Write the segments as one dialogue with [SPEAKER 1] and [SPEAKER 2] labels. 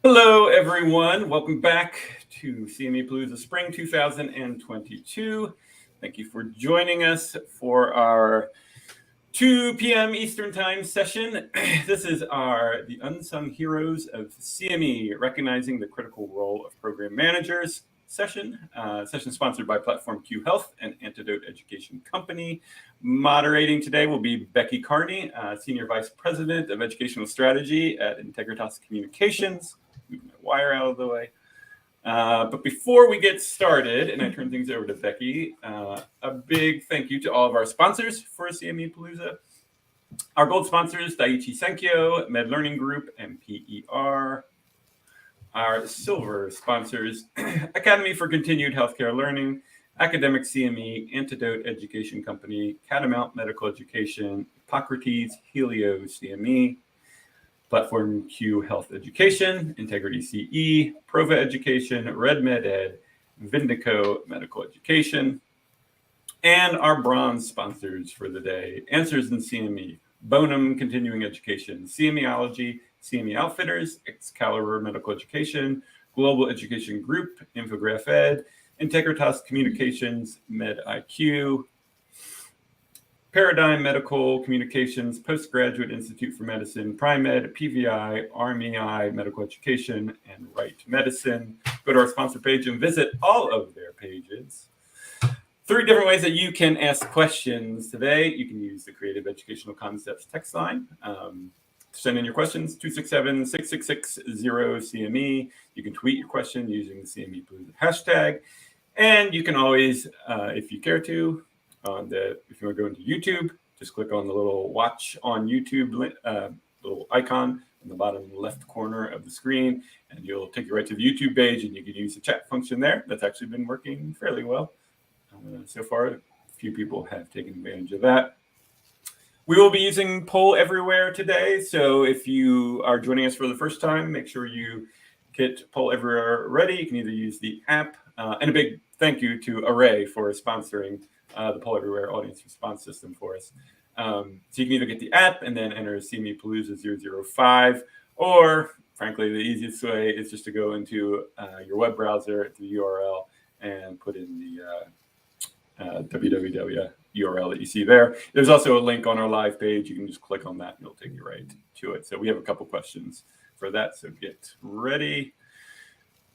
[SPEAKER 1] Hello, everyone. Welcome back to CME Palooza Spring 2022. Thank you for joining us for our 2 p.m. Eastern Time session. This is the Unsung Heroes of CME, recognizing the critical role of program managers session. Session sponsored by Platform Q Health and Antidote Education Company. Moderating today will be Becky Carney, Senior Vice President of Educational Strategy at Integritas Communications. Moving my wire out of the way. But before we get started, and I turn things over to Becky, a big thank you to all of our sponsors for CME Palooza. Our gold sponsors, Daiichi Sankyo, Med Learning Group, and PER. Our silver sponsors, Academy for Continued Healthcare Learning, Academic CME, Antidote Education Company, Catamount Medical Education, Hippocrates, Helio CME, Platform Q Health Education, Integrity CE, Prova Education, Red Med Ed, Vindico Medical Education, and our bronze sponsors for the day, Answers in CME, Bonum Continuing Education, CMEology, CME Outfitters, Excalibur Medical Education, Global Education Group, Infograph Ed, Integritas Communications, MedIQ, Paradigm Medical Communications, Postgraduate Institute for Medicine, PriMed, PVI, RMEI Medical Education, and Right Medicine. Go to our sponsor page and visit all of their pages. 3 different ways that you can ask questions today. You can use the Creative Educational Concepts text line. Send in your questions, 267-666-0CME. You can tweet your question using the CME Palooza hashtag. And you can always, if you care to, if you want to go into YouTube, just click on the little watch on YouTube little icon in the bottom left corner of the screen, and you'll take you right to the YouTube page, and you can use the chat function there. That's actually been working fairly well. So far, a few people have taken advantage of that. We will be using Poll Everywhere today, so if you are joining us for the first time, make sure you get Poll Everywhere ready. You can either use the app, and a big thank you to Array for sponsoring the Poll Everywhere audience response system for us. So you can either get the app and then enter CME Palooza 005, or frankly, the easiest way is just to go into your web browser at the URL and put in the www URL that you see there. There's also a link on our live page. You can just click on that and it'll take you right to it. So we have a couple questions for that, so get ready.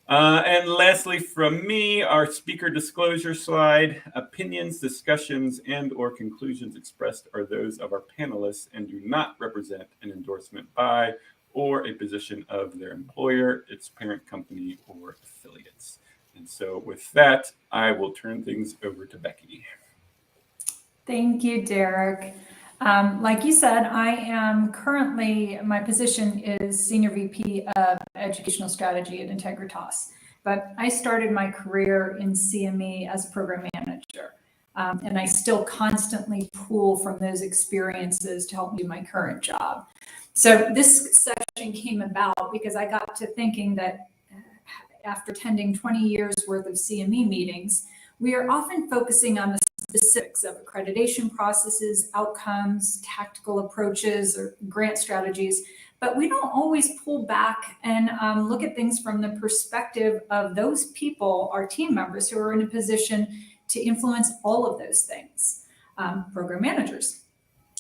[SPEAKER 1] And lastly, from me, our speaker disclosure slide. Opinions, discussions, and or conclusions expressed are those of our panelists and do not represent an endorsement by or a position of their employer, its parent company, or affiliates. And so with that, I will turn things over to Becky.
[SPEAKER 2] Thank you, Derek. Like you said, I am currently, my position is Senior VP of Educational Strategy at Integritas, but I started my career in CME as a program manager, and I still constantly pull from those experiences to help me do my current job. So this session came about because I got to thinking that after attending 20 years worth of CME meetings, we are often focusing on the specifics of accreditation processes, outcomes, tactical approaches, or grant strategies, but we don't always pull back and look at things from the perspective of those people, our team members, who are in a position to influence all of those things, program managers.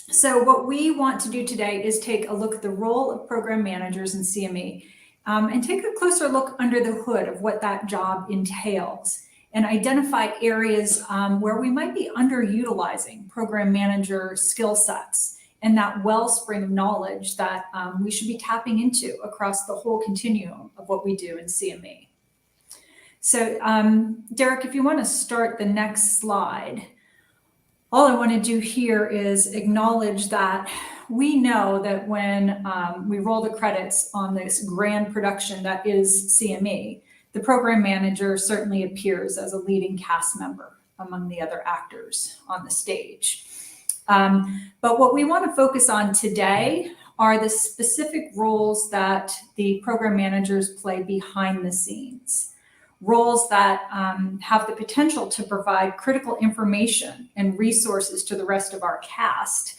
[SPEAKER 2] So what we want to do today is take a look at the role of program managers in CME and take a closer look under the hood of what that job entails, and identify areas where we might be underutilizing program manager skill sets and that wellspring of knowledge that we should be tapping into across the whole continuum of what we do in CME. So Derek, if you want to start the next slide, all I want to do here is acknowledge that we know that when we roll the credits on this grand production that is CME, the program manager certainly appears as a leading cast member among the other actors on the stage. But what we want to focus on today are the specific roles that the program managers play behind the scenes, roles that have the potential to provide critical information and resources to the rest of our cast,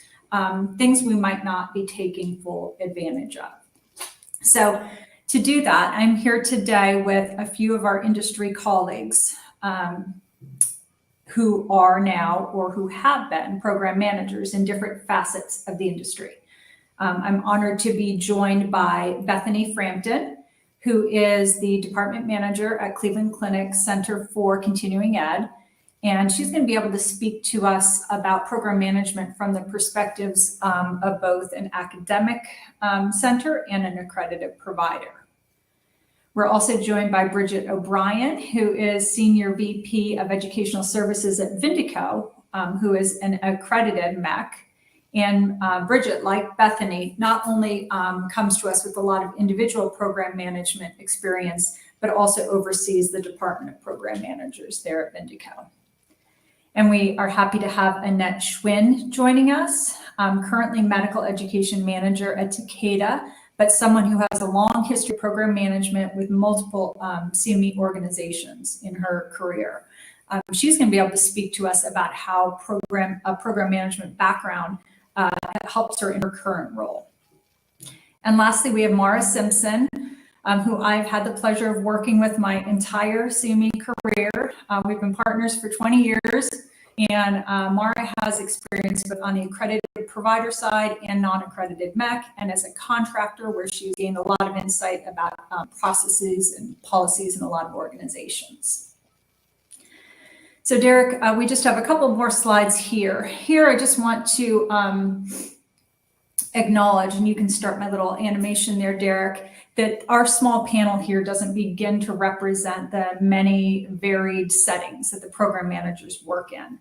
[SPEAKER 2] things we might not be taking full advantage of. So To do that, I'm here today with a few of our industry colleagues who are now or who have been program managers in different facets of the industry. I'm honored to be joined by Bethany Frampton, who is the department manager at Cleveland Clinic Center for Continuing Ed. And she's going to be able to speak to us about program management from the perspectives of both an academic center and an accredited provider. We're also joined by Bridget O'Brien, who is Senior VP of Educational Services at Vindico, who is an accredited MEC. And Bridget, like Bethany, not only comes to us with a lot of individual program management experience, but also oversees the Department of Program Managers there at Vindico. And we are happy to have Annette Schwinn joining us, currently Medical Education Manager at Takeda, but someone who has a long history of program management with multiple CME organizations in her career. She's going to be able to speak to us about how a program management background helps her in her current role. And lastly, we have Mara Simpson, who I've had the pleasure of working with my entire CME career. We've been partners for 20 years, and Mara has experience both on the accredited provider side and non-accredited MEC, and as a contractor where she's gained a lot of insight about processes and policies in a lot of organizations. So Derek, we just have a couple more slides here. Here, I just want to acknowledge, and you can start my little animation there, Derek, that our small panel here doesn't begin to represent the many varied settings that the program managers work in.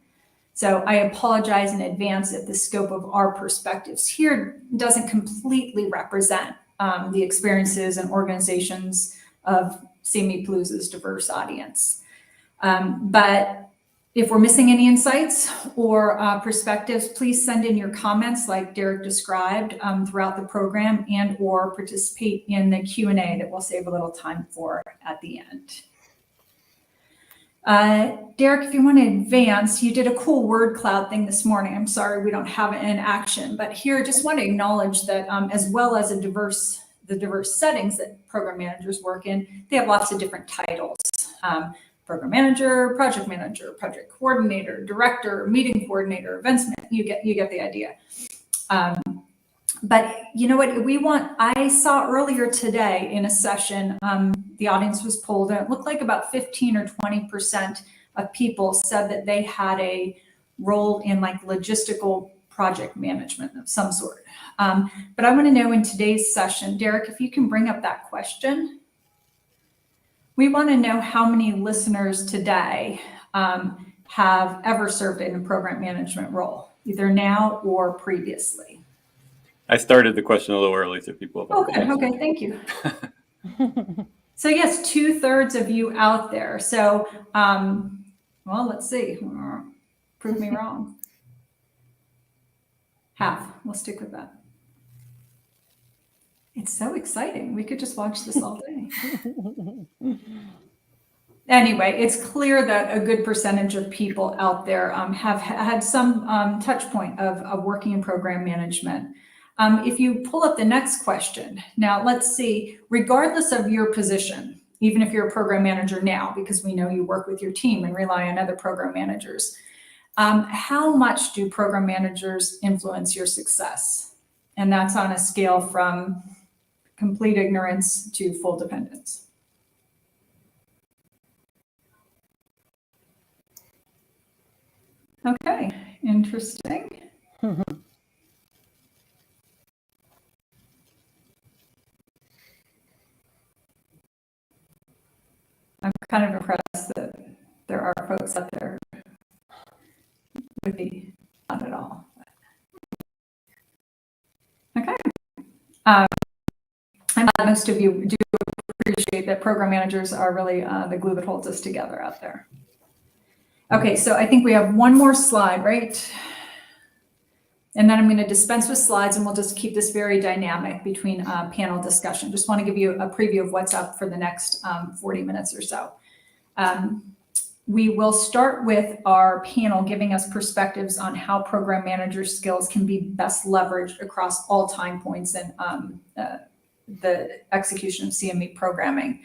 [SPEAKER 2] So I apologize in advance if the scope of our perspectives here doesn't completely represent the experiences and organizations of CME Palooza's diverse audience. But if we're missing any insights or perspectives, please send in your comments like Derek described throughout the program, and or participate in the Q&A that we'll save a little time for at the end. Derek, if you want to advance, you did a cool word cloud thing this morning. I'm sorry we don't have it in action, but here I just want to acknowledge that as well as the diverse settings that program managers work in, they have lots of different titles. Program manager, project coordinator, director, meeting coordinator, events manager, you get the idea. But you know what, I saw earlier today in a session, the audience was polled, and it looked like about 15 or 20% of people said that they had a role in like logistical project management of some sort. But I want to know in today's session, Derek, if you can bring up that question. We want to know how many listeners today have ever served in a program management role, either now or previously.
[SPEAKER 1] I started the question a little early, so people have
[SPEAKER 2] Okay, thank you. So yes, 2/3 of you out there. So, well, let's see. Prove me wrong. Half. We'll stick with that. It's so exciting. We could just watch this all day. Anyway, it's clear that a good percentage of people out there have had some touch point of working in program management. If you pull up the next question, now let's see, regardless of your position, even if you're a program manager now, because we know you work with your team and rely on other program managers, how much do program managers influence your success? And that's on a scale from complete ignorance to full dependence. Okay, interesting. I'm kind of impressed that there are folks out there with me, not at all. Okay. I'm glad most of you do appreciate that program managers are really the glue that holds us together out there. Okay, so I think we have one more slide, right? And then I'm going to dispense with slides, and we'll just keep this very dynamic between panel discussion. Just want to give you a preview of what's up for the next 40 minutes or so. We will start with our panel giving us perspectives on how program manager skills can be best leveraged across all time points and the execution of CME programming.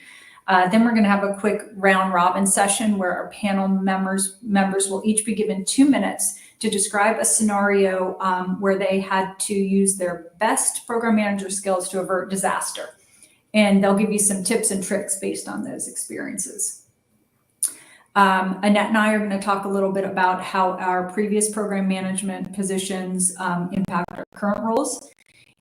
[SPEAKER 2] Then we're going to have a quick round robin session where our panel members will each be given 2 minutes to describe a scenario where they had to use their best program manager skills to avert disaster. And they'll give you some tips and tricks based on those experiences. Annette and I are going to talk a little bit about how our previous program management positions impact our current roles.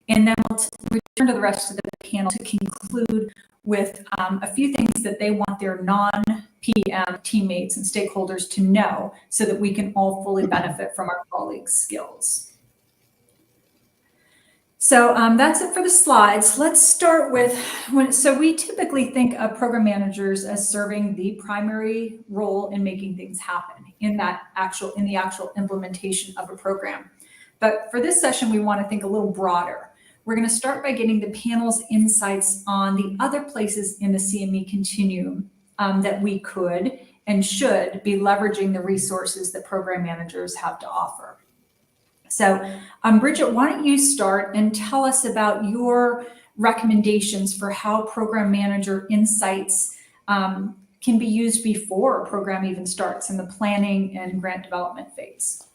[SPEAKER 2] And then we'll return to the rest of the panel to conclude with a few things that they want their non-PM teammates and stakeholders to know so that we can all fully benefit from our colleagues' skills. So that's it for the slides. Let's start with, so we typically think of program managers as serving the primary role in making things happen in the actual implementation of a program. But for this session, we want to think a little broader. We're going to start by getting the panel's insights on the other places in the CME continuum that we could and should be leveraging the resources that program managers have to offer. So, Bridget, why don't you start and tell us about your recommendations for how program manager insights can be used before a program even starts in the planning and grant development phase?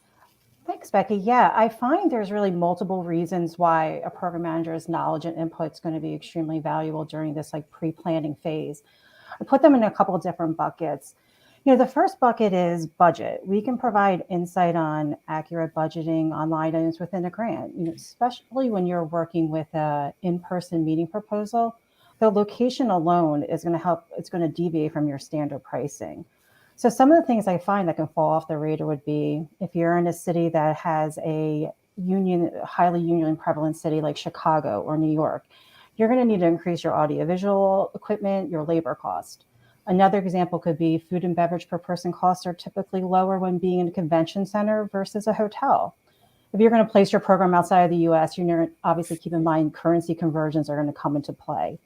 [SPEAKER 3] Thanks, Becky. Yeah, I find there's really multiple reasons why a program manager's knowledge and input is going to be extremely valuable during this pre-planning phase. I put them in a couple of different buckets. The first bucket is budget. We can provide insight on accurate budgeting on line items within a grant, especially when you're working with an in-person meeting proposal. The location alone is going to help. It's going to deviate from your standard pricing. So some of the things I find that can fall off the radar would be if you're in a city that has a highly union prevalent city like Chicago or New York, you're going to need to increase your audiovisual equipment, your labor cost. Another example could be food and beverage per person costs are typically lower when being in a convention center versus a hotel. If you're going to place your program outside of the US, you're obviously keep in mind currency conversions are going to come into play.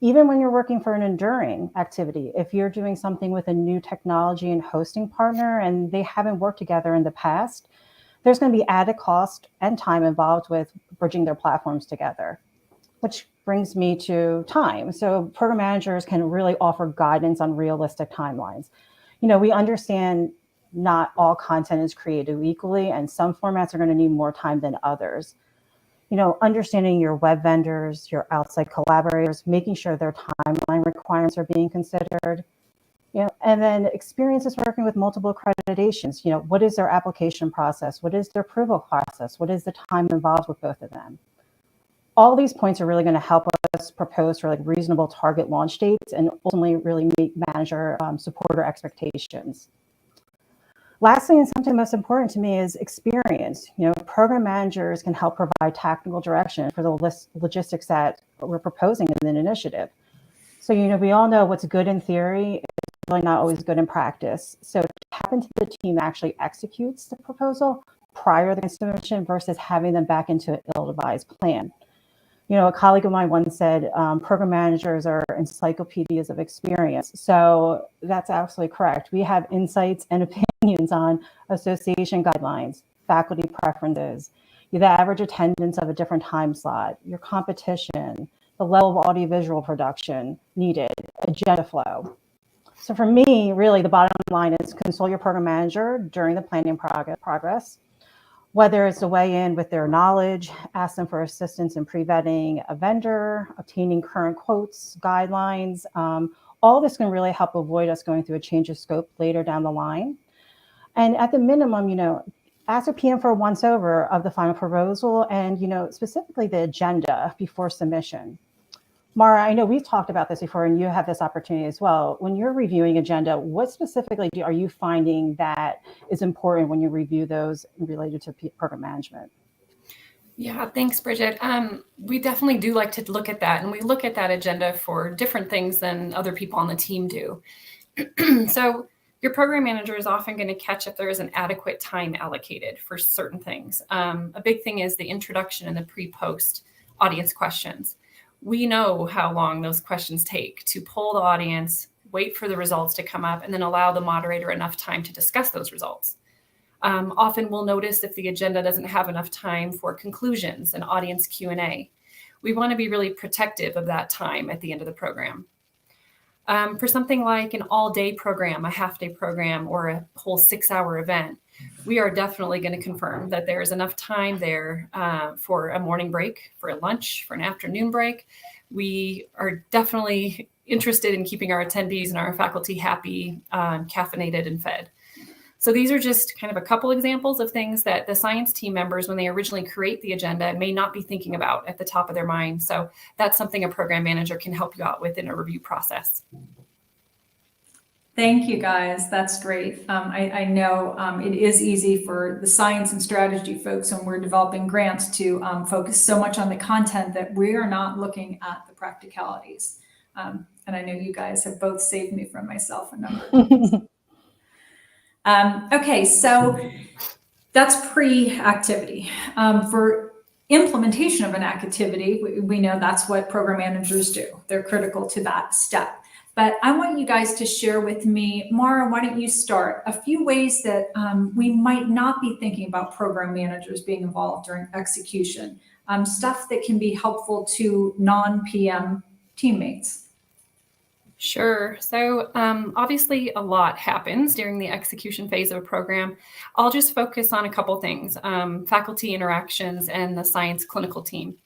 [SPEAKER 3] Even when you're working for an enduring activity, if you're doing something with a new technology and hosting partner and they haven't worked together in the past, there's going to be added cost and time involved with bridging their platforms together, which brings me to time. So program managers can really offer guidance on realistic timelines. We understand not all content is created equally, and some formats are going to need more time than others. Understanding your web vendors, your outside collaborators, making sure their timeline requirements are being considered, and then experiences working with multiple accreditations. What is their application process? What is their approval process? What is the time involved with both of them? All these points are really going to help us propose for reasonable target launch dates and ultimately really meet manager supporter expectations. Lastly, and something most important to me is experience. Program managers can help provide tactical direction for the logistics that we're proposing in an initiative. So, we all know what's good in theory is really not always good in practice. So tap into the team that actually executes the proposal prior to the submission versus having them back into an ill-devised plan. A colleague of mine once said, program managers are encyclopedias of experience. So that's absolutely correct. We have insights and opinions on association guidelines, faculty preferences, the average attendance of a different time slot, your competition, the level of audiovisual production needed, agenda flow. So for me, really, the bottom line is consult your program manager during the planning progress. Whether it's to weigh in with their knowledge, ask them for assistance in pre-vetting a vendor, obtaining current quotes, guidelines, all this can really help avoid us going through a change of scope later down the line. And at the minimum, ask a PM for a once over of the final proposal and, specifically the agenda before submission. Mara, I know we've talked about this before and you have this opportunity as well. When you're reviewing agenda, what specifically are you finding that is important when you review those related to program management?
[SPEAKER 4] Yeah, thanks, Bridget. We definitely do like to look at that, and we look at that agenda for different things than other people on the team do. So your program manager is often going to catch if there is an adequate time allocated for certain things. A big thing is the introduction and the pre-post audience questions. We know how long those questions take to poll the audience, wait for the results to come up, and then allow the moderator enough time to discuss those results. Often we'll notice if the agenda doesn't have enough time for conclusions and audience Q&A. we want to be really protective of that time at the end of the program. For something like an all-day program, a half-day program, or a whole 6-hour event, we are definitely going to confirm that there is enough time there for a morning break, for a lunch, for an afternoon break. We are definitely interested in keeping our attendees and our faculty happy, caffeinated, and fed. So these are just kind of a couple examples of things that the science team members, when they originally create the agenda, may not be thinking about at the top of their mind. So that's something a program manager can help you out with in a review process.
[SPEAKER 2] Thank you, guys. That's great. I know it is easy for the science and strategy folks when we're developing grants to focus so much on the content that we are not looking at the practicalities. And I know you guys have both saved me from myself a number of times. Okay, so that's pre-activity. For implementation of an activity, we know that's what program managers do. They're critical to that step. But I want you guys to share with me, Mara, why don't you start a few ways that we might not be thinking about program managers being involved during execution, stuff that can be helpful to non-PM teammates.
[SPEAKER 4] Sure. So obviously a lot happens during the execution phase of a program. I'll just focus on a couple things, faculty interactions and the science clinical team.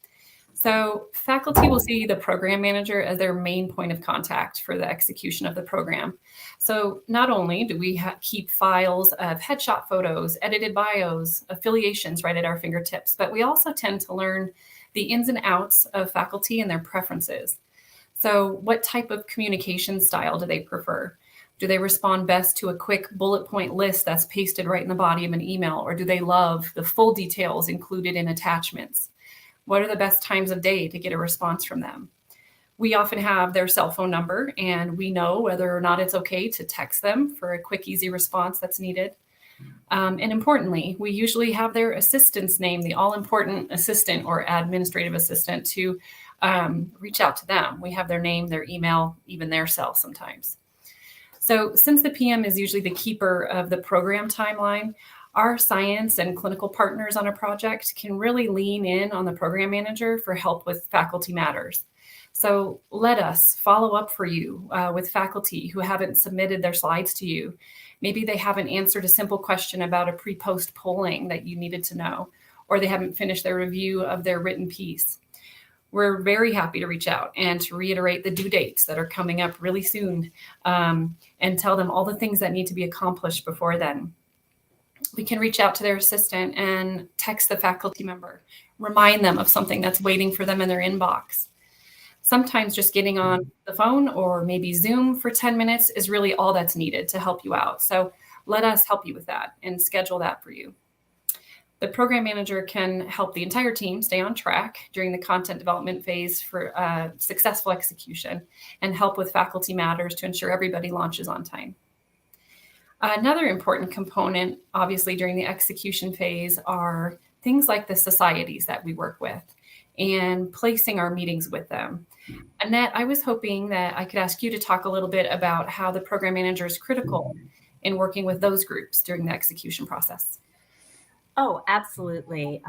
[SPEAKER 4] So faculty will see the program manager as their main point of contact for the execution of the program. So not only do we keep files of headshot photos, edited bios, affiliations right at our fingertips, but we also tend to learn the ins and outs of faculty and their preferences. So what type of communication style do they prefer? Do they respond best to a quick bullet point list that's pasted right in the body of an email, or do they love the full details included in attachments? What are the best times of day to get a response from them? We often have their cell phone number, and we know whether or not it's okay to text them for a quick, easy response that's needed. And importantly, we usually have their assistant's name, the all-important assistant or administrative assistant, to reach out to them. We have their name, their email, even their cell sometimes. So since the PM is usually the keeper of the program timeline, our science and clinical partners on a project can really lean in on the program manager for help with faculty matters. So let us follow up for you with faculty who haven't submitted their slides to you. Maybe they haven't answered a simple question about a pre-post polling that you needed to know, or they haven't finished their review of their written piece. We're very happy to reach out and to reiterate the due dates that are coming up really soon, and tell them all the things that need to be accomplished before then. We can reach out to their assistant and text the faculty member, remind them of something that's waiting for them in their inbox. Sometimes just getting on the phone or maybe Zoom for 10 minutes is really all that's needed to help you out. So let us help you with that and schedule that for you. The program manager can help the entire team stay on track during the content development phase for successful execution and help with faculty matters to ensure everybody launches on time. Another important component, obviously, during the execution phase are things like the societies that we work with and placing our meetings with them. Annette, I was hoping that I could ask you to talk a little bit about how the program manager is critical in working with those groups during the execution process.
[SPEAKER 5] Oh, absolutely.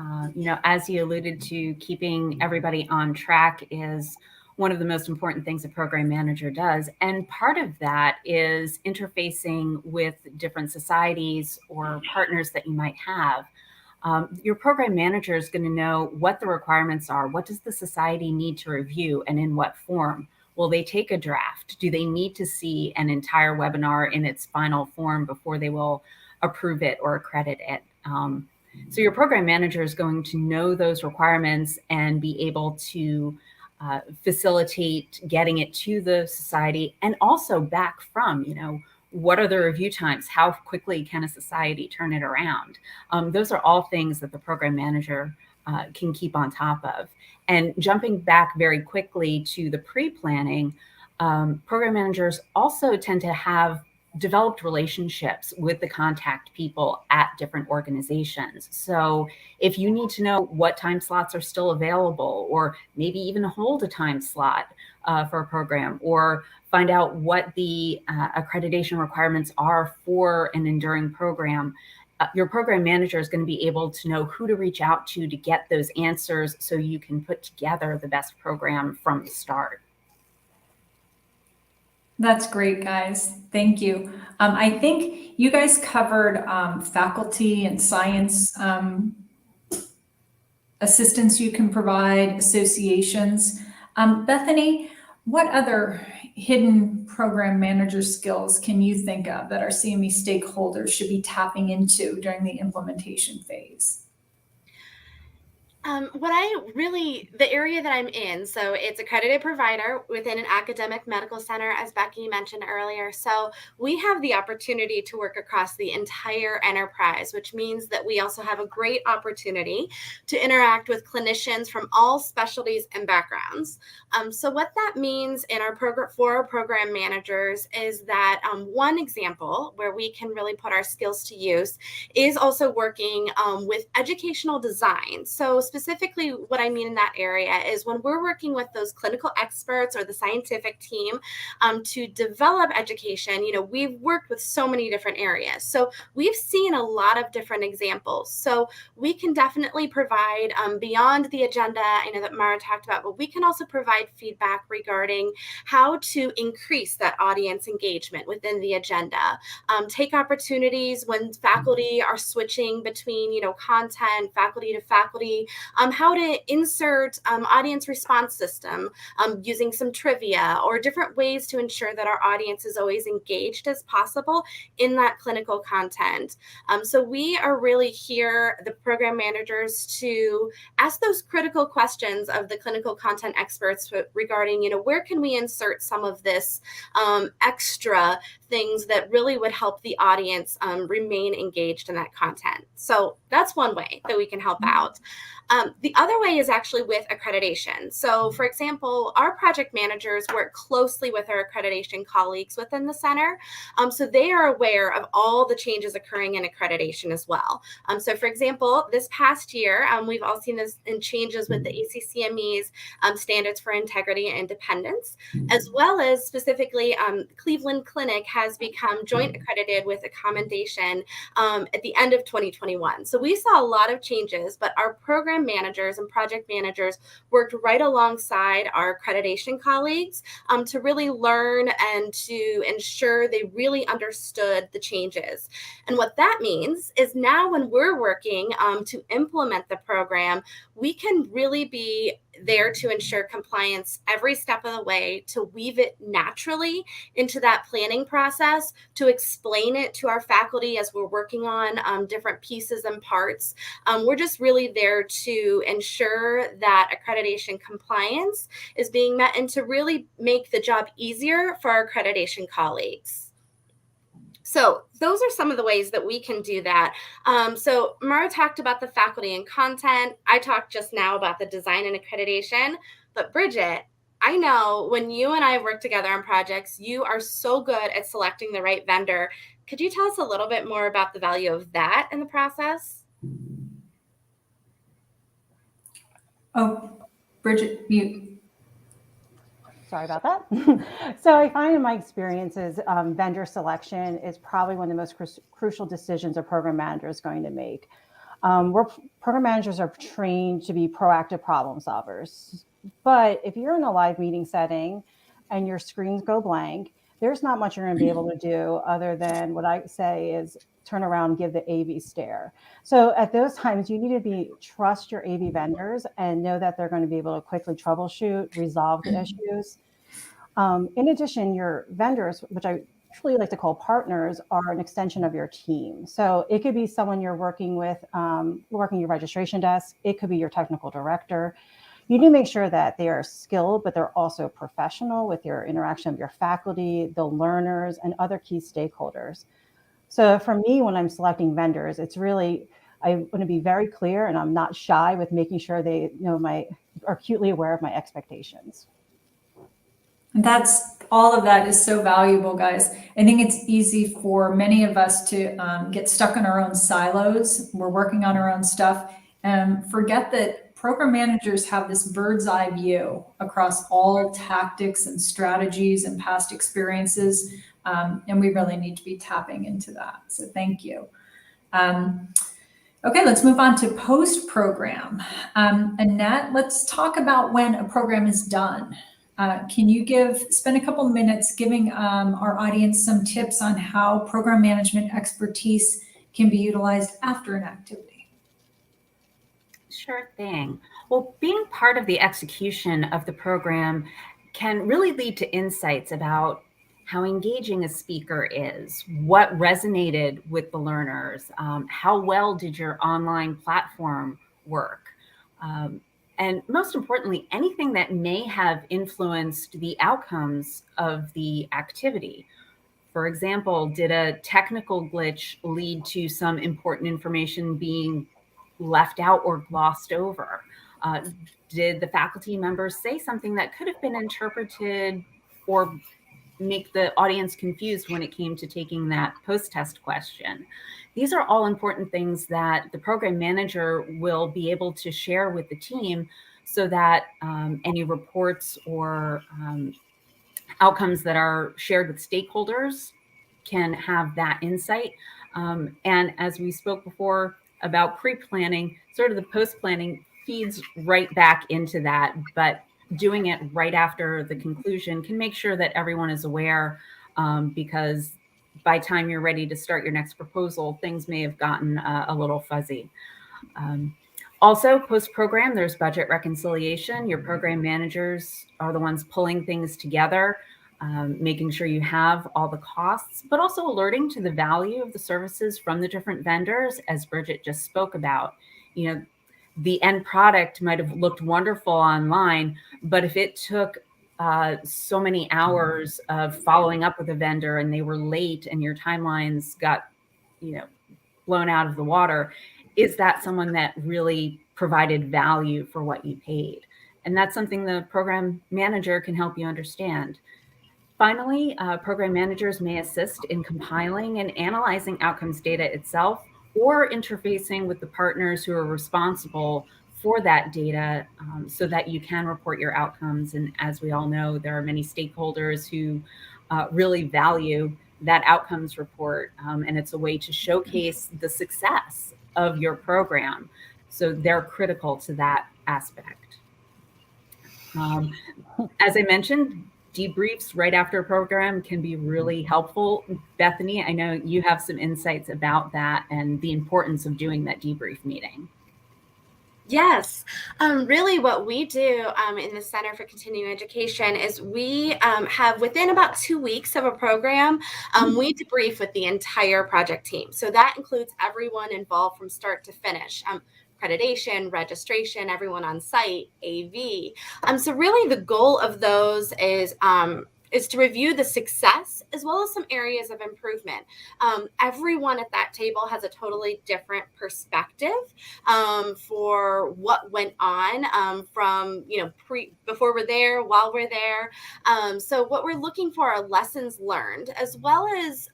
[SPEAKER 5] As you alluded to, keeping everybody on track is one of the most important things a program manager does. And part of that is interfacing with different societies or partners that you might have. Your program manager is going to know what the requirements are. What does the society need to review and in what form? Will they take a draft? Do they need to see an entire webinar in its final form before they will approve it or accredit it? So your program manager is going to know those requirements and be able to facilitate getting it to the society, and also back from, what are the review times? How quickly can a society turn it around? Those are all things that the program manager can keep on top of. And jumping back very quickly to the pre-planning, program managers also tend to have developed relationships with the contact people at different organizations. So if you need to know what time slots are still available, or maybe even hold a time slot for a program, or find out what the accreditation requirements are for an enduring program, your program manager is going to be able to know who to reach out to get those answers so you can put together the best program from the start.
[SPEAKER 2] That's great, guys. Thank you. I think you guys covered faculty and science assistance you can provide, associations. Bethany, what other hidden program manager skills can you think of that our CME stakeholders should be tapping into during the implementation phase?
[SPEAKER 6] The area that I'm in, so it's accredited provider within an academic medical center, as Becky mentioned earlier. So we have the opportunity to work across the entire enterprise, which means that we also have a great opportunity to interact with clinicians from all specialties and backgrounds. So what that means in our program for our program managers is that one example where we can really put our skills to use is also working with educational design. So specifically what I mean in that area is when we're working with those clinical experts or the scientific team to develop education, we've worked with so many different areas. So we've seen a lot of different examples. So we can definitely provide beyond the agenda, that Mara talked about, but we can also provide feedback regarding how to increase that audience engagement within the agenda. Take opportunities when faculty are switching between, content, faculty to faculty, how to insert audience response system using some trivia or different ways to ensure that our audience is always engaged as possible in that clinical content. So we are really here, the program managers, to ask those critical questions of the clinical content experts regarding, where can we insert some of this extra things that really would help the audience remain engaged in that content. So that's one way that we can help out. The other way is actually with accreditation. So for example, our project managers work closely with our accreditation colleagues within the center. So they are aware of all the changes occurring in accreditation as well. So for example, this past year, we've all seen this in changes with the ACCME's standards for integrity and independence, as well as specifically Cleveland Clinic has become joint accredited with a commendation at the end of 2021. So we saw a lot of changes, but our program managers and project managers worked right alongside our accreditation colleagues to really learn and to ensure they really understood the changes. And what that means is now when we're working to implement the program, we can really be there to ensure compliance every step of the way, to weave it naturally into that planning process, to explain it to our faculty as we're working on different pieces and parts. We're just really there to ensure that accreditation compliance is being met and to really make the job easier for our accreditation colleagues. So those are some of the ways that we can do that. So Mara talked about the faculty and content. I talked just now about the design and accreditation. But Bridget, I know when you and I work together on projects, you are so good at selecting the right vendor. Could you tell us a little bit more about the value of that in the process?
[SPEAKER 2] Oh, Bridget, you.
[SPEAKER 3] Sorry about that. So I find in my experiences, vendor selection is probably one of the most crucial decisions a program manager is going to make. Program managers are trained to be proactive problem solvers. But if you're in a live meeting setting and your screens go blank, there's not much you're going to be able to do other than what I say is turn around and give the AV stare. So at those times, you need to trust your AV vendors and know that they're going to be able to quickly troubleshoot, resolve the issues. In addition, your vendors, which I truly like to call partners, are an extension of your team. So it could be someone you're working with, working your registration desk. It could be your technical director. You do make sure that they are skilled, but they're also professional with your interaction with your faculty, the learners, and other key stakeholders. So for me, when I'm selecting vendors, it's really, I want to be very clear and I'm not shy with making sure they are acutely aware of my expectations.
[SPEAKER 2] That's all of that is so valuable, guys. I think it's easy for many of us to get stuck in our own silos. We're working on our own stuff and forget that program managers have this bird's eye view across all tactics and strategies and past experiences. And we really need to be tapping into that. So thank you. Okay, let's move on to post-program. Annette, let's talk about when a program is done. Can you spend a couple minutes giving our audience some tips on how program management expertise can be utilized after an activity?
[SPEAKER 5] Sure thing. Well, being part of the execution of the program can really lead to insights about how engaging a speaker is, what resonated with the learners, how well did your online platform work, and most importantly, anything that may have influenced the outcomes of the activity. For example, did a technical glitch lead to some important information being left out or glossed over? Did the faculty members say something that could have been interpreted or make the audience confused when it came to taking that post-test question? These are all important things that the program manager will be able to share with the team so that any reports or outcomes that are shared with stakeholders can have that insight. And as we spoke before about pre-planning, sort of the post-planning feeds right back into that, but doing it right after the conclusion can make sure that everyone is aware, because by the time you're ready to start your next proposal, things may have gotten a little fuzzy. Also, post-program, there's budget reconciliation. Your program managers are the ones pulling things together, making sure you have all the costs, but also alerting to the value of the services from the different vendors, as Bridget just spoke about. You know, the end product might have looked wonderful online, but if it took so many hours of following up with a vendor and they were late and your timelines got, blown out of the water, is that someone that really provided value for what you paid? And that's something the program manager can help you understand. Finally, program managers may assist in compiling and analyzing outcomes data itself, or interfacing with the partners who are responsible for that data, so that you can report your outcomes. And as we all know, there are many stakeholders who really value that outcomes report, and it's a way to showcase the success of your program. So they're critical to that aspect. As I mentioned, debriefs right after a program can be really helpful. Bethany, I know you have some insights about that and the importance of doing that debrief meeting.
[SPEAKER 6] Yes. Really what we do in the Center for Continuing Education is we have, within about 2 weeks of a program, we debrief with the entire project team. So that includes everyone involved from start to finish. Accreditation, registration, everyone on site, AV. So really the goal of those is to review the success as well as some areas of improvement. Everyone at that table has a totally different perspective for what went on from before we're there, while we're there. So what we're looking for are lessons learned, as well as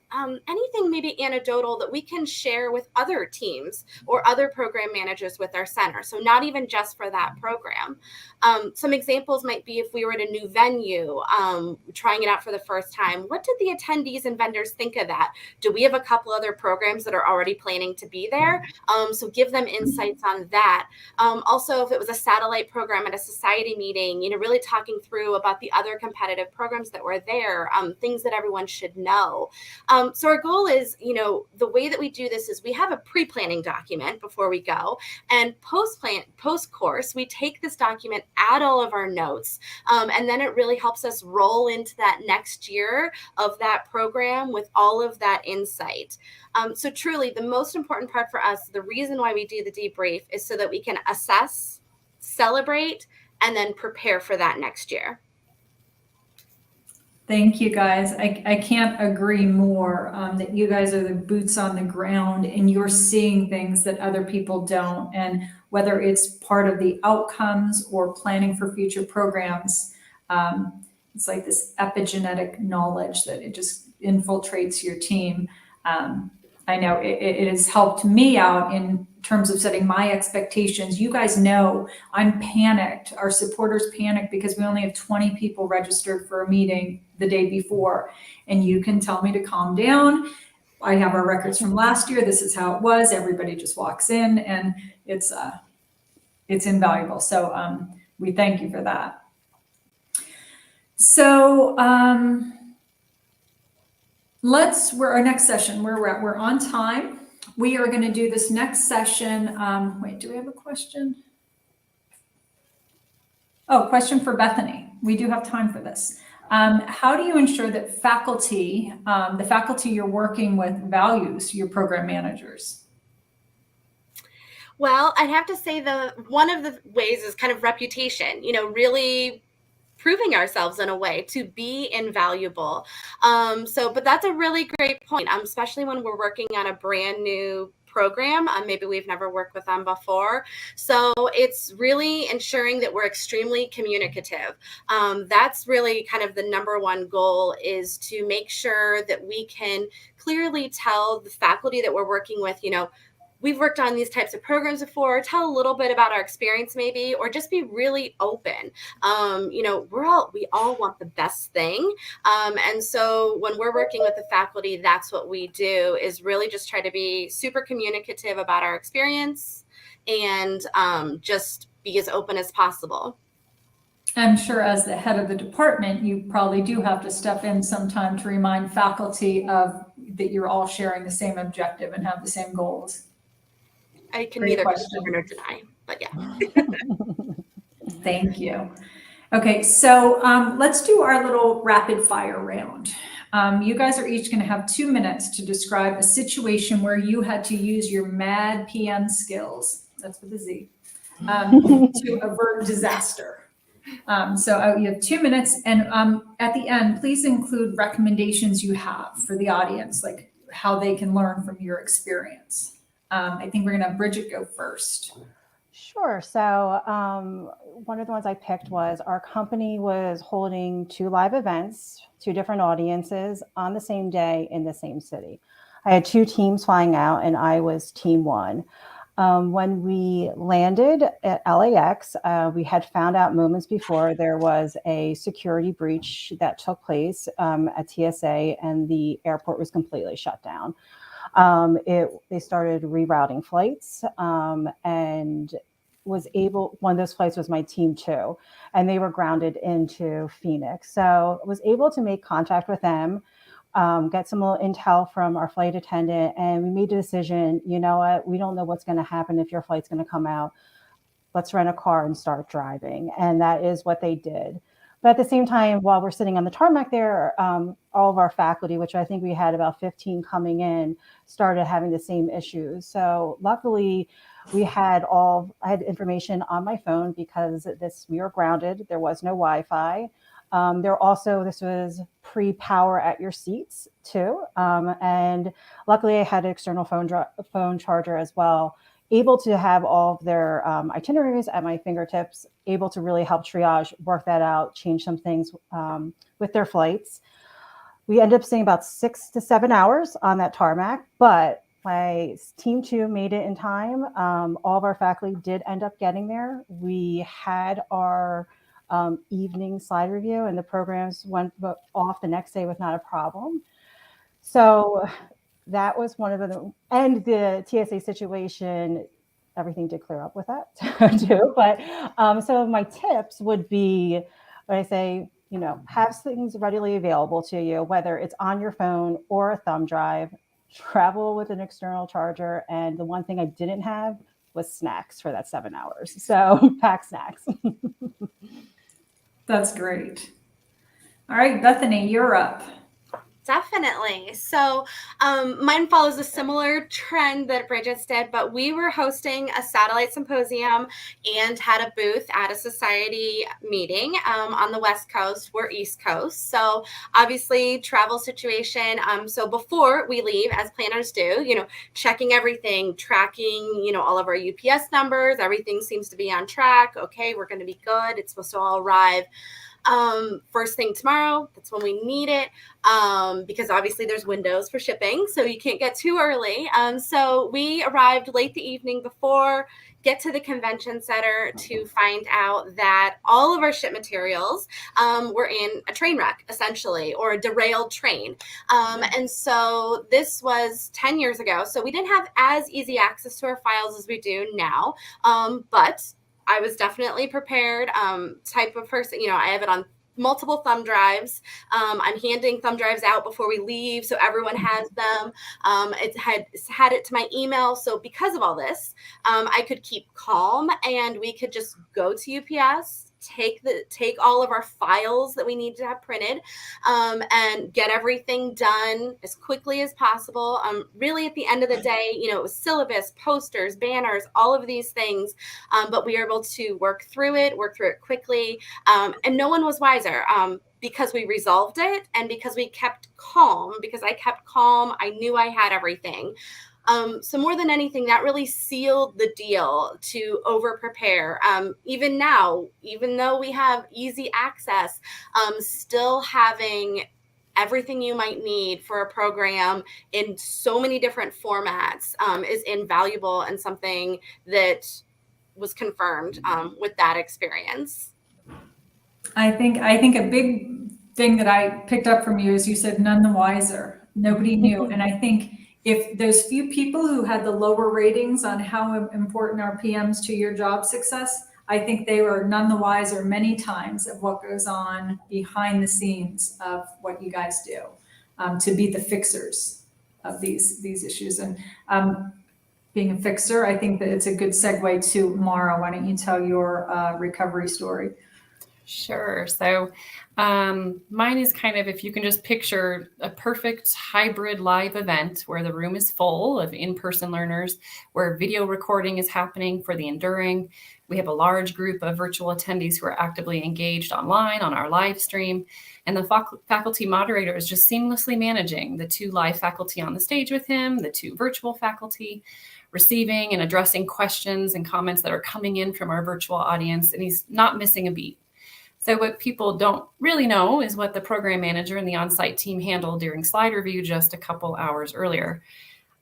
[SPEAKER 6] anything maybe anecdotal that we can share with other teams or other program managers with our center. So not even just for that program. Some examples might be if we were at a new venue, trying it out for the first time. What did the attendees and vendors think of that? Do we have a couple other programs that are already planning to be there? So give them insights on that. Also, if it was a satellite program at a society meeting, really talking through about the other competitive programs that were there, things that everyone should know. So our goal is, the way that we do this is we have a pre-planning document before we go, and post-course, we take this document, add all of our notes, and then it really helps us roll into that next year of that program with all of that insight. So truly, the most important part for us, the reason why we do the debrief, is so that we can assess, celebrate, and then prepare for that next year.
[SPEAKER 2] Thank you, guys. I can't agree more that you guys are the boots on the ground and you're seeing things that other people don't. And whether it's part of the outcomes or planning for future programs, it's like this epigenetic knowledge that it just infiltrates your team. I know it has helped me out in terms of setting my expectations. You guys know I'm panicked. Our supporters panic because we only have 20 people registered for a meeting the day before. And you can tell me to calm down, I have our records from last year. This is how it was. Everybody just walks in, and it's invaluable. So we thank you for that. So we're our next session. We're on time. We are going to do this next session. Wait, do we have a question? Oh, question for Bethany. We do have time for this. How do you ensure that faculty, the faculty you're working with, values your program managers?
[SPEAKER 6] Well, I'd have to say one of the ways is kind of reputation, really proving ourselves in a way to be invaluable. But that's a really great point, especially when we're working on a brand new program. Maybe we've never worked with them before. So it's really ensuring that we're extremely communicative. That's really kind of the number one goal, is to make sure that we can clearly tell the faculty that we're working with, we've worked on these types of programs before, tell a little bit about our experience maybe, or just be really open. We all want the best thing. And so when we're working with the faculty, that's what we do, is really just try to be super communicative about our experience and just be as open as possible.
[SPEAKER 2] I'm sure as the head of the department, you probably do have to step in sometime to remind faculty that you're all sharing the same objective and have the same goals.
[SPEAKER 6] I can
[SPEAKER 2] Great
[SPEAKER 6] neither
[SPEAKER 2] question.
[SPEAKER 6] confirm nor deny, but yeah.
[SPEAKER 2] Thank you. Okay, so let's do our little rapid fire round. You guys are each going to have 2 minutes to describe a situation where you had to use your MAD PM skills, that's with a Z, to avert disaster. So you have 2 minutes, and at the end, please include recommendations you have for the audience, like how they can learn from your experience. I think we're going to have Bridget go first.
[SPEAKER 3] Sure. So one of the ones I picked was our company was holding 2 live events, 2 different audiences on the same day in the same city. I had 2 teams flying out, and I was team 1. When we landed at LAX, we had found out moments before there was a security breach that took place at TSA, and the airport was completely shut down. They started rerouting flights, and one of those flights was my team 2, and they were grounded into Phoenix. So I was able to make contact with them, get some little intel from our flight attendant, and we made a decision, you know what, we don't know what's going to happen if your flight's going to come out. Let's rent a car and start driving. And that is what they did. But at the same time, while we're sitting on the tarmac there, all of our faculty, which I think we had about 15 coming in, started having the same issues. So luckily, I had information on my phone because we were grounded. There was no Wi-Fi. This was pre-power at your seats too. And luckily I had an external phone charger as well, able to have all of their itineraries at my fingertips, able to really help triage, work that out, change some things with their flights. We ended up staying about 6 to 7 hours on that tarmac, but my team 2 made it in time. All of our faculty did end up getting there. We had our evening slide review, and the programs went off the next day with not a problem. So that was one of and the TSA situation, everything did clear up with that too. But so my tips would be, when I say, have things readily available to you, whether it's on your phone or a thumb drive, travel with an external charger. And the one thing I didn't have was snacks for that 7 hours. So pack snacks.
[SPEAKER 2] That's great. All right, Bethany, you're up.
[SPEAKER 6] Definitely. So mine follows a similar trend that Bridget's did, but we were hosting a satellite symposium and had a booth at a society meeting on the West Coast. We're East Coast. So obviously travel situation. So before we leave, as planners do, checking everything, tracking, all of our UPS numbers, everything seems to be on track. Okay, we're going to be good. It's supposed to all arrive first thing tomorrow. That's when we need it, because obviously there's windows for shipping, so you can't get too early. So we arrived late the evening before, get to the convention center to find out that all of our ship materials were in a train wreck, essentially, or a derailed train. And so this was 10 years ago. So we didn't have as easy access to our files as we do now. But I was definitely prepared, type of person, I have it on multiple thumb drives. I'm handing thumb drives out before we leave, so everyone has them. It had it to my email. So because of all this, I could keep calm, and we could just go to UPS, take all of our files that we need to have printed, and get everything done as quickly as possible. Really at the end of the day, it was syllabus, posters, banners, all of these things, but we were able to work through it quickly, and no one was wiser, because we resolved it, and because we kept calm, because I kept calm. I knew I had everything. So more than anything, that really sealed the deal to over prepare. Even now, even though we have easy access, still having everything you might need for a program in so many different formats is invaluable, and something that was confirmed with that experience.
[SPEAKER 2] I think a big thing that I picked up from you is you said none the wiser. Nobody knew. And I think if those few people who had the lower ratings on how important are PMs to your job success, I think they were none the wiser many times of what goes on behind the scenes of what you guys do, to be the fixers of these issues. And being a fixer, I think that it's a good segue to Mara. Why don't you tell your recovery story?
[SPEAKER 4] Sure. So mine is kind of, if you can just picture a perfect hybrid live event where the room is full of in-person learners, where video recording is happening for the Enduring. We have a large group of virtual attendees who are actively engaged online on our live stream. And the faculty moderator is just seamlessly managing the 2 live faculty on the stage with him, the 2 virtual faculty, receiving and addressing questions and comments that are coming in from our virtual audience. And he's not missing a beat. So what people don't really know is what the program manager and the on-site team handled during slide review just a couple hours earlier.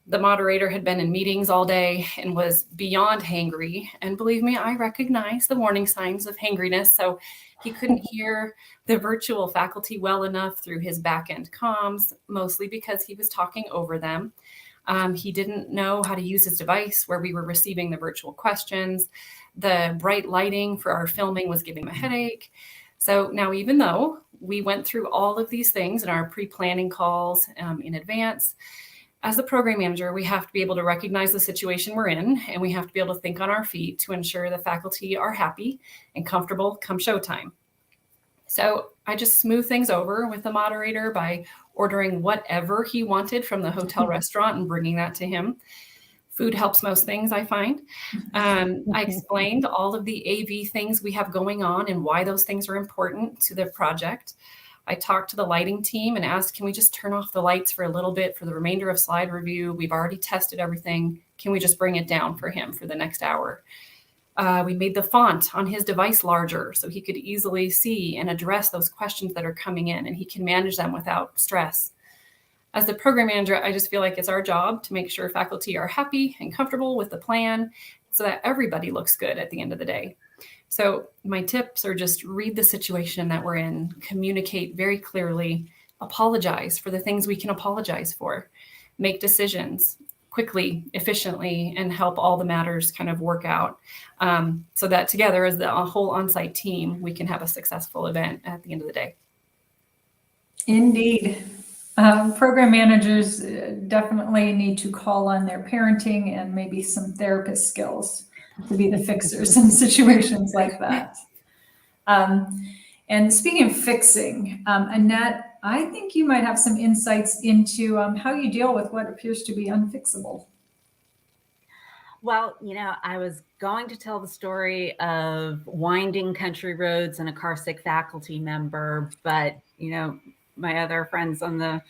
[SPEAKER 4] The moderator had been in meetings all day and was beyond hangry. And believe me, I recognize the warning signs of hangriness. So he couldn't hear the virtual faculty well enough through his back-end comms, mostly because he was talking over them. He didn't know how to use his device where we were receiving the virtual questions. The bright lighting for our filming was giving him a headache. So now, even though we went through all of these things in our pre-planning calls in advance, as the program manager, we have to be able to recognize the situation we're in, and we have to be able to think on our feet to ensure the faculty are happy and comfortable come showtime. So I just smooth things over with the moderator by ordering whatever he wanted from the hotel restaurant and bringing that to him. Food helps most things, I find. I explained all of the AV things we have going on and why those things are important to the project. I talked to the lighting team and asked, can we just turn off the lights for a little bit for the remainder of slide review? We've already tested everything. Can we just bring it down for him for the next hour? We made the font on his device larger so he could easily see and address those questions that are coming in, and he can manage them without stress. As the program manager, I just feel like it's our job to make sure faculty are happy and comfortable with the plan so that everybody looks good at the end of the day. So my tips are just read the situation that we're in, communicate very clearly, apologize for the things we can apologize for, make decisions quickly, efficiently, and help all the matters kind of work out, so that together as the whole on-site team, we can have a successful event at the end of the day.
[SPEAKER 2] Indeed. Program managers definitely need to call on their parenting and maybe some therapist skills to be the fixers in situations like that. And speaking of fixing, Annette, I think you might have some insights into how you deal with what appears to be unfixable.
[SPEAKER 5] Well, I was going to tell the story of winding country roads and a carsick faculty member, but, my other friends on the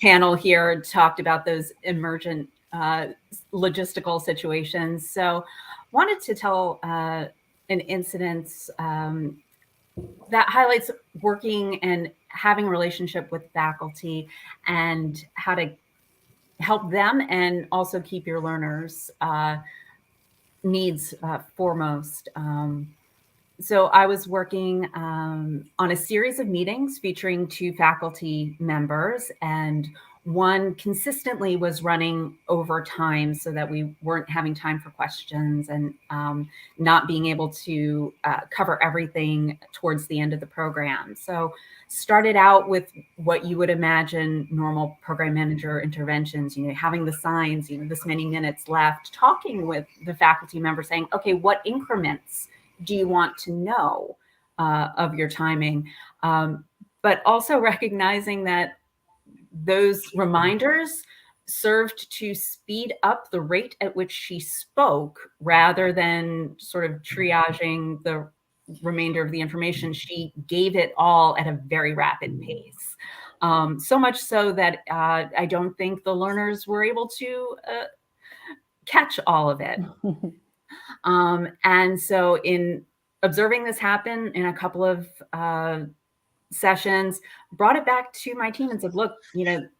[SPEAKER 5] panel here talked about those emergent logistical situations. So wanted to tell an incident that highlights working and having a relationship with faculty and how to help them and also keep your learners' needs foremost. So I was working on a series of meetings featuring 2 faculty members, and one consistently was running over time so that we weren't having time for questions and not being able to cover everything towards the end of the program. So started out with what you would imagine normal program manager interventions, having the signs, this many minutes left, talking with the faculty member saying, okay, what increments do you want to know of your timing? But also recognizing that those reminders served to speed up the rate at which she spoke rather than sort of triaging the remainder of the information. She gave it all at a very rapid pace. So much so that I don't think the learners were able to catch all of it. And so in observing this happen in a couple of sessions, brought it back to my team and said, look,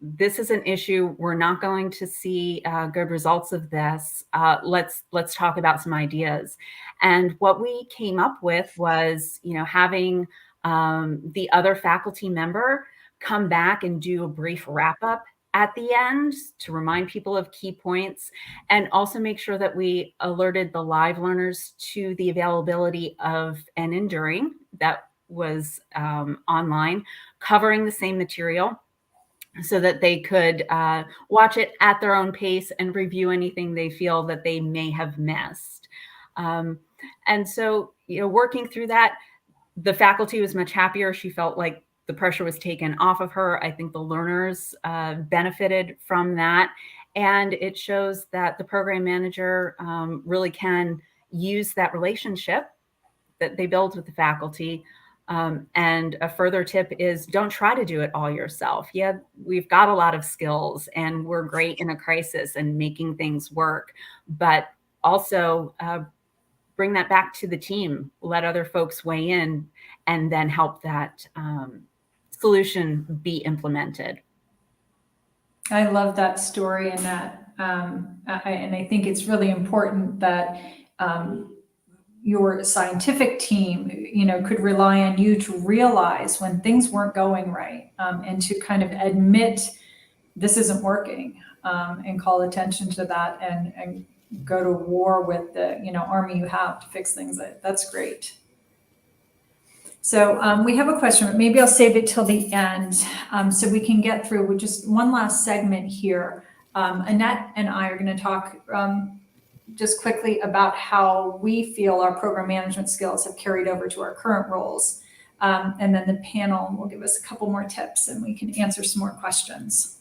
[SPEAKER 5] this is an issue. We're not going to see good results of this. Let's talk about some ideas. And what we came up with was, having the other faculty member come back and do a brief wrap up at the end to remind people of key points, and also make sure that we alerted the live learners to the availability of an enduring that was online, covering the same material so that they could watch it at their own pace and review anything they feel that they may have missed. And so, working through that, the faculty was much happier. She felt like the pressure was taken off of her. I think the learners benefited from that. And it shows that the program manager really can use that relationship that they build with the faculty. And a further tip is don't try to do it all yourself. Yeah, we've got a lot of skills and we're great in a crisis and making things work, but also bring that back to the team, let other folks weigh in, and then help that solution be implemented.
[SPEAKER 2] I love that story, and that, and I think it's really important that your scientific team, could rely on you to realize when things weren't going right, and to kind of admit this isn't working, and call attention to that, and go to war with the army you have to fix things. That's great. So we have a question, but maybe I'll save it till the end, so we can get through with just one last segment here. Annette and I are going to talk just quickly about how we feel our program management skills have carried over to our current roles. And then the panel will give us a couple more tips and we can answer some more questions.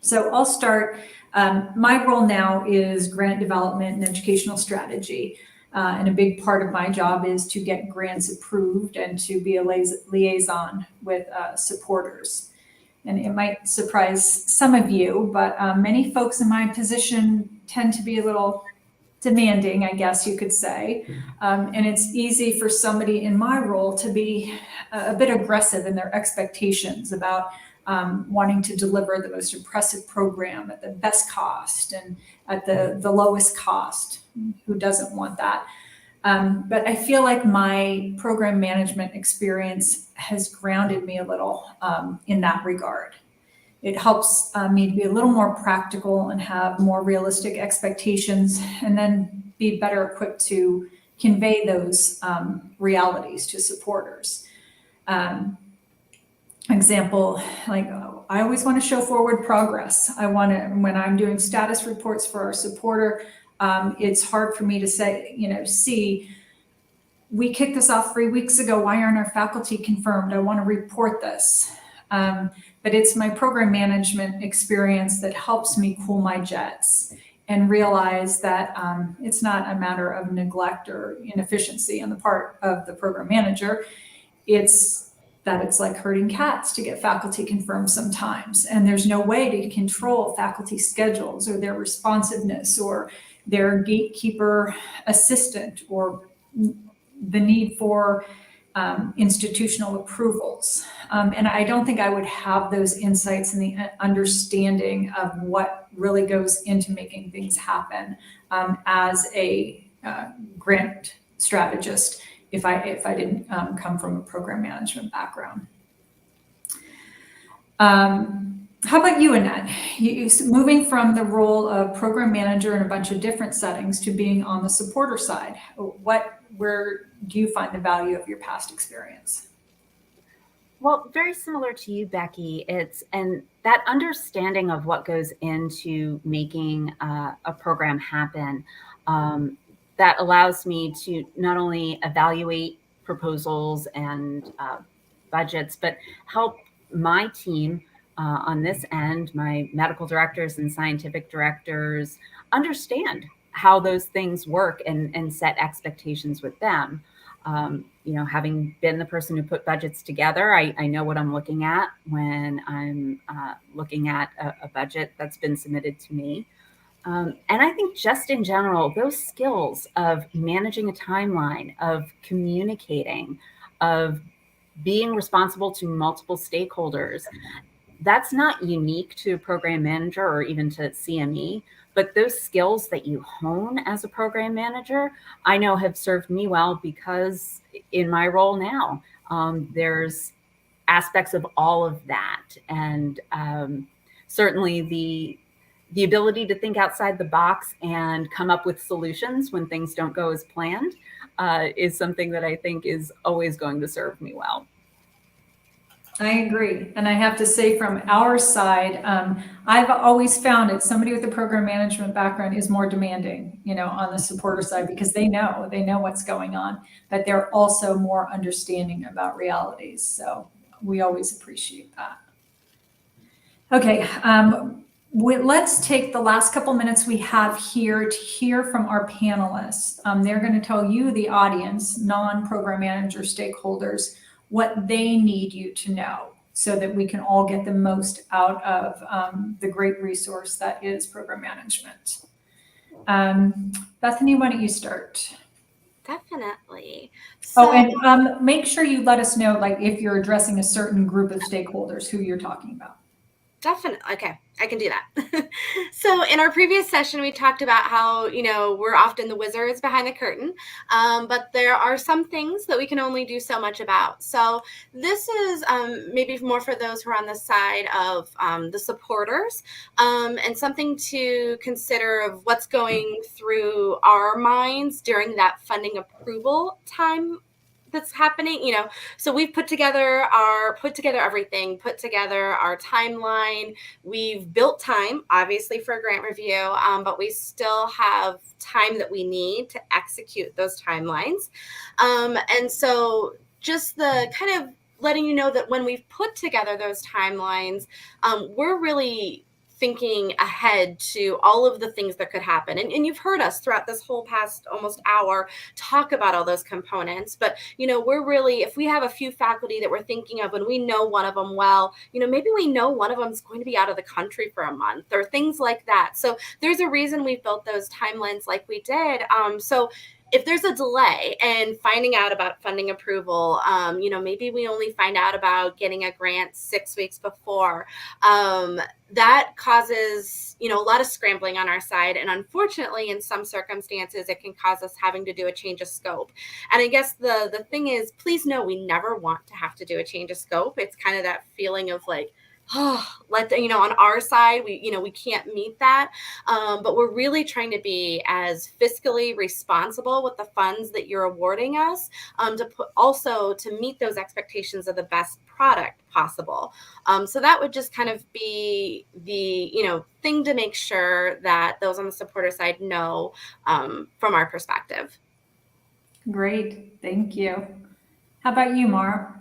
[SPEAKER 2] So I'll start. My role now is grant development and educational strategy. And a big part of my job is to get grants approved and to be a liaison with supporters. And it might surprise some of you, but many folks in my position tend to be a little demanding, I guess you could say. And it's easy for somebody in my role to be a bit aggressive in their expectations about wanting to deliver the most impressive program at the best cost and at the lowest cost. Who doesn't want that? But I feel like my program management experience has grounded me a little in that regard. It helps me to be a little more practical and have more realistic expectations, and then be better equipped to convey those realities to supporters. Example, like I always want to show forward progress. I want to, when I'm doing status reports for our supporter, it's hard for me to say, see, we kicked this off 3 weeks ago. Why aren't our faculty confirmed? I want to report this. But it's my program management experience that helps me cool my jets and realize that it's not a matter of neglect or inefficiency on the part of the program manager. It's that it's like herding cats to get faculty confirmed sometimes. And there's no way to control faculty schedules or their responsiveness or their gatekeeper assistant or the need for institutional approvals. And I don't think I would have those insights and the understanding of what really goes into making things happen as a grant strategist if I didn't come from a program management background. How about you, Annette? Moving from the role of program manager in a bunch of different settings to being on the supporter side, where do you find the value of your past experience?
[SPEAKER 5] Well, very similar to you, Becky. And that understanding of what goes into making a program happen, that allows me to not only evaluate proposals and budgets, but help my team on this end, my medical directors and scientific directors, understand how those things work and set expectations with them. Having been the person who put budgets together, I know what I'm looking at when I'm looking at a budget that's been submitted to me. And I think just in general, those skills of managing a timeline, of communicating, of being responsible to multiple stakeholders, that's not unique to a program manager or even to CME, but those skills that you hone as a program manager, I know have served me well because in my role now, there's aspects of all of that. And certainly the ability to think outside the box and come up with solutions when things don't go as planned is something that I think is always going to serve me well.
[SPEAKER 2] I agree. And I have to say from our side, I've always found it, somebody with a program management background is more demanding, on the supporter side, because they know what's going on, but they're also more understanding about realities. So we always appreciate that. Okay. Let's take the last couple minutes we have here to hear from our panelists. They're going to tell you, the audience, non-program manager stakeholders, what they need you to know so that we can all get the most out of the great resource that is program management. Bethany, why don't you start?
[SPEAKER 6] Definitely.
[SPEAKER 2] And make sure you let us know, if you're addressing a certain group of stakeholders, who you're talking about.
[SPEAKER 6] Definitely. Okay, I can do that. So in our previous session, we talked about how, we're often the wizards behind the curtain, but there are some things that we can only do so much about. So this is maybe more for those who are on the side of the supporters, and something to consider of what's going through our minds during that funding approval time that's happening. So we've put together everything, put together our timeline. We've built time, obviously, for a grant review, but we still have time that we need to execute those timelines. And so just the kind of letting you know that when we've put together those timelines, we're really thinking ahead to all of the things that could happen. And you've heard us throughout this whole past almost hour talk about all those components. But, we're really, if we have a few faculty that we're thinking of and we know one of them well, maybe we know one of them is going to be out of the country for a month or things like that. So there's a reason we built those timelines like we did. So if there's a delay in finding out about funding approval, maybe we only find out about getting a grant 6 weeks before, that causes, a lot of scrambling on our side. And unfortunately, in some circumstances, it can cause us having to do a change of scope. And I guess the thing is, please know we never want to have to do a change of scope. It's kind of that feeling of on our side, we can't meet that. But we're really trying to be as fiscally responsible with the funds that you're awarding us, to meet those expectations of the best product possible. So that would just kind of be the, thing to make sure that those on the supporter side know, from our perspective.
[SPEAKER 2] Great. Thank you. How about you, Mara?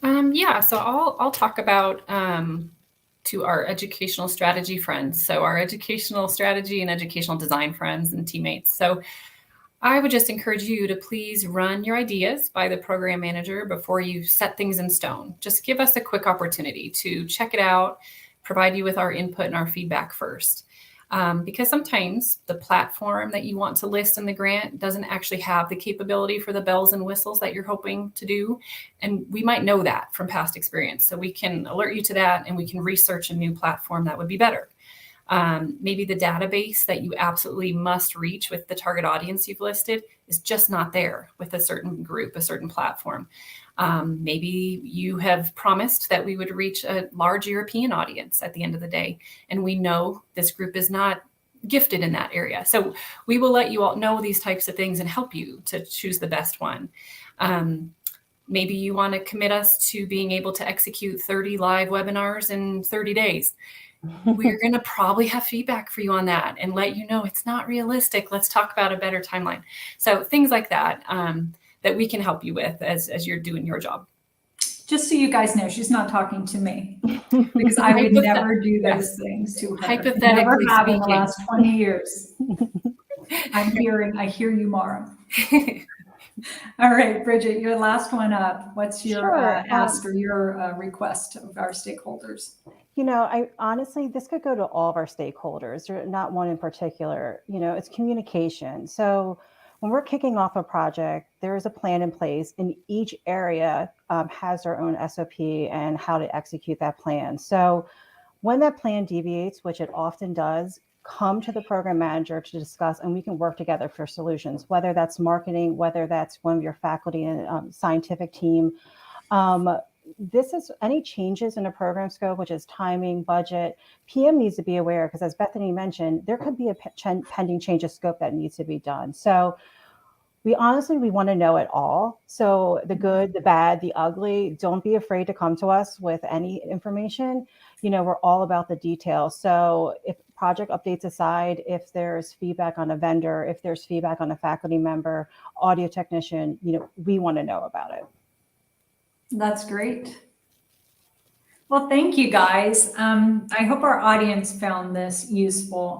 [SPEAKER 4] So I'll talk about to our educational strategy friends. So our educational strategy and educational design friends and teammates. So I would just encourage you to please run your ideas by the program manager before you set things in stone. Just give us a quick opportunity to check it out, provide you with our input and our feedback first. Because sometimes the platform that you want to list in the grant doesn't actually have the capability for the bells and whistles that you're hoping to do. And we might know that from past experience. So we can alert you to that, and we can research a new platform that would be better. Maybe the database that you absolutely must reach with the target audience you've listed is just not there with a certain group, a certain platform. Maybe you have promised that we would reach a large European audience at the end of the day, and we know this group is not gifted in that area. So we will let you all know these types of things and help you to choose the best one. Maybe you want to commit us to being able to execute 30 live webinars in 30 days. We're going to probably have feedback for you on that and let you know it's not realistic. Let's talk about a better timeline. So things like that, that we can help you with as you're doing your job.
[SPEAKER 2] Just so you guys know, she's not talking to me, because I would never do those things to her.
[SPEAKER 4] Hypothetically
[SPEAKER 2] Never have in the
[SPEAKER 4] speaking.
[SPEAKER 2] last 20 years. I hear you, Mara. All right, Bridget, your last one up. What's your
[SPEAKER 3] Sure.
[SPEAKER 2] ask or your request of our stakeholders?
[SPEAKER 3] I honestly, this could go to all of our stakeholders, or not one in particular. It's communication. So when we're kicking off a project, there is a plan in place, and each area has their own SOP and how to execute that plan. So when that plan deviates, which it often does, come to the program manager to discuss, and we can work together for solutions, whether that's marketing, whether that's one of your faculty and scientific team. This is any changes in a program scope, which is timing, budget. PM needs to be aware, because as Bethany mentioned, there could be a pending change of scope that needs to be done. So we want to know it all. So the good, the bad, the ugly, don't be afraid to come to us with any information. We're all about the details. So if project updates aside, if there's feedback on a vendor, if there's feedback on a faculty member, audio technician, we want to know about it.
[SPEAKER 2] That's great. Well, thank you, guys. I hope our audience found this useful.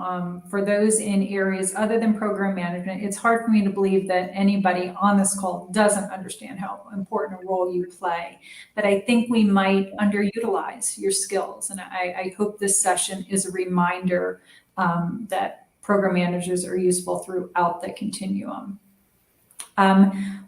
[SPEAKER 2] For those in areas other than program management, it's hard for me to believe that anybody on this call doesn't understand how important a role you play. But I think we might underutilize your skills. And I hope this session is a reminder that program managers are useful throughout the continuum.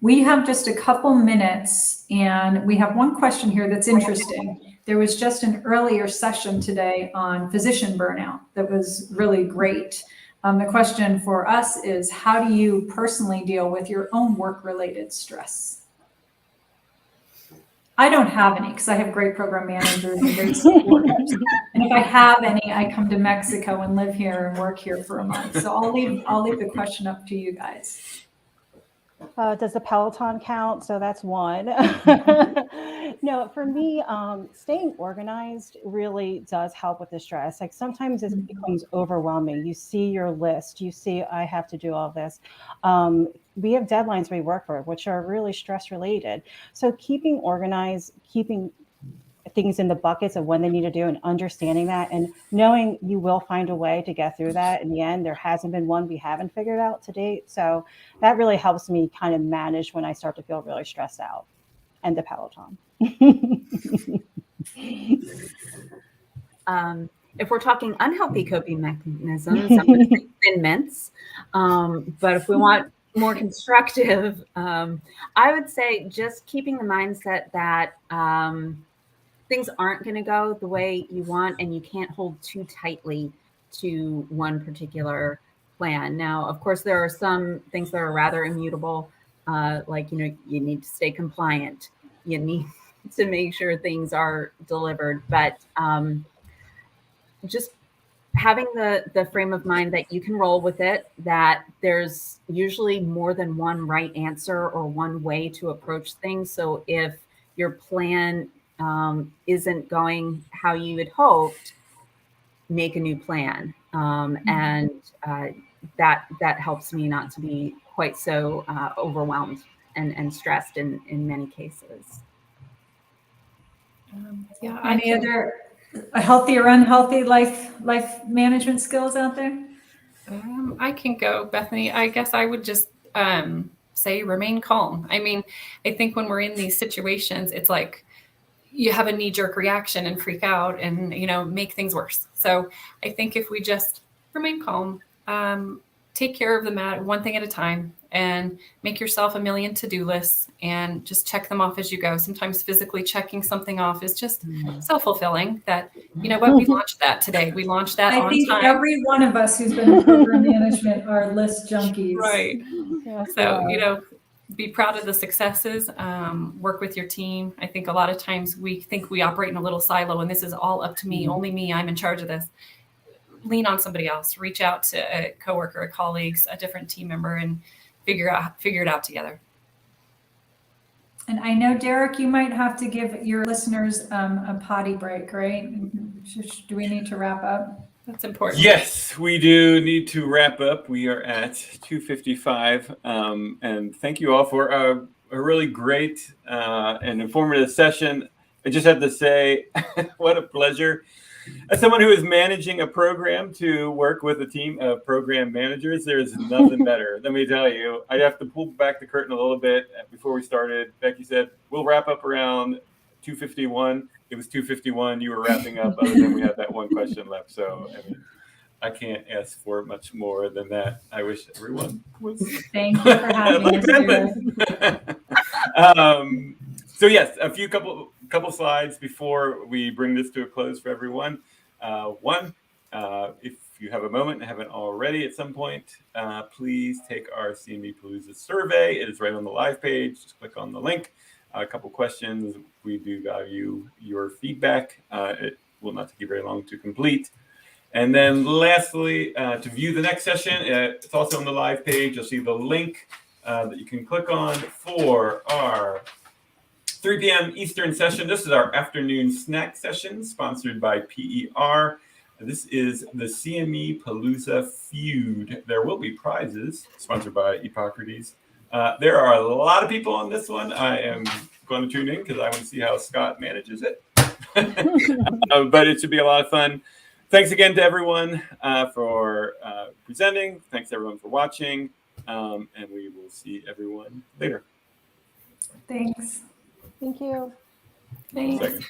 [SPEAKER 2] We have just a couple minutes, and we have one question here that's interesting. There was just an earlier session today on physician burnout that was really great. The question for us is, how do you personally deal with your own work-related stress? I don't have any, because I have great program managers and great supporters. And if I have any, I come to Mexico and live here and work here for a month. So I'll leave the question up to you guys.
[SPEAKER 3] Does the Peloton count? So that's one. No, for me, staying organized really does help with the stress. Like sometimes it becomes overwhelming. You see your list, you see, I have to do all this. We have deadlines we work for, which are really stress related. So keeping organized, keeping things in the buckets of when they need to do, and understanding that, and knowing you will find a way to get through that. In the end, there hasn't been one we haven't figured out to date. So that really helps me kind of manage when I start to feel really stressed out. And the Peloton.
[SPEAKER 5] If we're talking unhealthy coping mechanisms, I'm going to say thin mints. But if we want more constructive, I would say just keeping the mindset that things aren't going to go the way you want, and you can't hold too tightly to one particular plan. Now, of course, there are some things that are rather immutable, like, you need to stay compliant. You need to make sure things are delivered, but just having the frame of mind that you can roll with it, that there's usually more than one right answer or one way to approach things. So if your plan isn't going how you had hoped, make a new plan. And that helps me not to be quite so overwhelmed and stressed in many cases.
[SPEAKER 2] Any other healthy or unhealthy life management skills out there?
[SPEAKER 4] I can go, Bethany. I guess I would just say remain calm. I mean, I think when we're in these situations, it's like you have a knee-jerk reaction and freak out and make things worse. So I think if we just remain calm. Take care of the matter one thing at a time, and make yourself a million to-do lists and just check them off as you go. Sometimes physically checking something off is just self-fulfilling, that, you know what, we launched that today. We launched that
[SPEAKER 2] I
[SPEAKER 4] on
[SPEAKER 2] think
[SPEAKER 4] time.
[SPEAKER 2] every one of us who's been in program management are list junkies.
[SPEAKER 4] Right.
[SPEAKER 3] Yes,
[SPEAKER 4] So,
[SPEAKER 3] we
[SPEAKER 4] you
[SPEAKER 3] are.
[SPEAKER 4] know, be proud of the successes, work with your team. I think a lot of times we think we operate in a little silo and this is all up to me, only me, I'm in charge of this. Lean on somebody else, reach out to a coworker, a colleague, a different team member, and figure it out together.
[SPEAKER 2] And I know, Derek, you might have to give your listeners a potty break, right? Do we need to wrap up?
[SPEAKER 4] That's important.
[SPEAKER 1] Yes, we do need to wrap up. We are at 2:55. And thank you all for a really great and informative session. I just have to say, what a pleasure. As someone who is managing a program, to work with a team of program managers, there's nothing better. Let me tell you, I have to pull back the curtain a little bit. Before we started, Becky said, we'll wrap up around 2:51. It was 2:51. You were wrapping up, other than we had that one question left. So, I mean, I can't ask for much more than that. I wish everyone was.
[SPEAKER 2] Thank you for having us, Derek.
[SPEAKER 1] So yes, a couple slides before we bring this to a close for everyone. One, if you have a moment and haven't already at some point, please take our CME Palooza survey. It is right on the live page. Just click on the link. A couple questions. We do value your feedback. It will not take you very long to complete. And then lastly, to view the next session, it's also on the live page. You'll see the link that you can click on for our 3 p.m. Eastern session. This is our afternoon snack session sponsored by PER. This is the CME Palooza Feud. There will be prizes sponsored by Hippocrates. There are a lot of people on this one. I am going to tune in because I want to see how Scott manages it. But it should be a lot of fun. Thanks again to everyone for presenting. Thanks everyone for watching. And we will see everyone later.
[SPEAKER 2] Thanks.
[SPEAKER 3] Thank you.
[SPEAKER 4] Thanks.
[SPEAKER 1] Second.